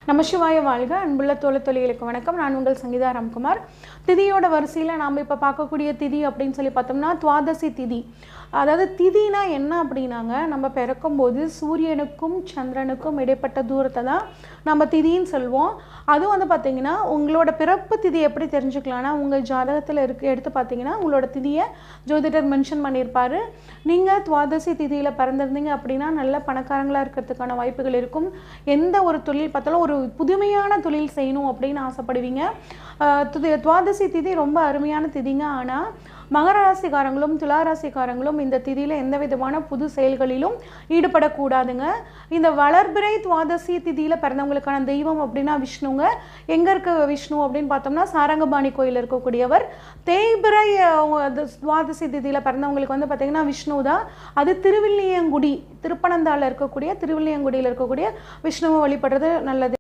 நமசிவாய வாழ்க. அன்புள்ள தோழிகளுக்கு வணக்கம். நான் உங்கள் சங்கீதா ராம்குமார். திதியோட வரிசையில் நாம் இப்போ பார்க்கக்கூடிய திதி அப்படின்னு சொல்லி பார்த்தோம்னா துவாதசி திதி. அதாவது திதினா என்ன அப்படின்னாங்க, நம்ம பிறக்கும்போது சூரியனுக்கும் சந்திரனுக்கும் இடைப்பட்ட தூரத்தை தான் நம்ம திதின்னு சொல்லுவோம். அதுவும் வந்து பார்த்திங்கன்னா உங்களோட பிறப்பு திதி எப்படி தெரிஞ்சுக்கலாம்னா, உங்கள் ஜாதகத்தில் எடுத்து பார்த்தீங்கன்னா உங்களோட திதியை ஜோதிடர் மென்ஷன் பண்ணியிருப்பார். நீங்கள் துவாதசி திதியில் பிறந்திருந்தீங்க அப்படின்னா நல்ல பணக்காரங்களாக இருக்கிறதுக்கான வாய்ப்புகள் இருக்கும். எந்த ஒரு தொழில் பார்த்தாலும் ஒரு புதுமையான தொழில் செய்யணும் அப்படின்னு ஆசைப்படுவீங்க. துவாதசி திதி ரொம்ப அருமையான திதிங்க. ஆனால் மகர ராசிக்காரங்களும் துளாராசிக்காரங்களும் இந்த திதியில் எந்த விதமான புது செயல்களிலும் ஈடுபடக்கூடாதுங்க. இந்த வளர்பிறை துவாதசி திதியில் பிறந்தவங்களுக்கான தெய்வம் அப்படின்னா விஷ்ணுங்க. எங்கே இருக்க விஷ்ணு அப்படின்னு பார்த்தோம்னா சாரங்கபாணி கோயில் இருக்கக்கூடியவர். தேய்பிறை துவாதசி திதியில் பிறந்தவங்களுக்கு வந்து பார்த்திங்கன்னா விஷ்ணு தான். அது திருவில்லியங்குடி, திருப்பனந்தாளில் இருக்கக்கூடிய திருவில்லியங்குடியில் இருக்கக்கூடிய விஷ்ணுவை வழிபடுறது நல்லது.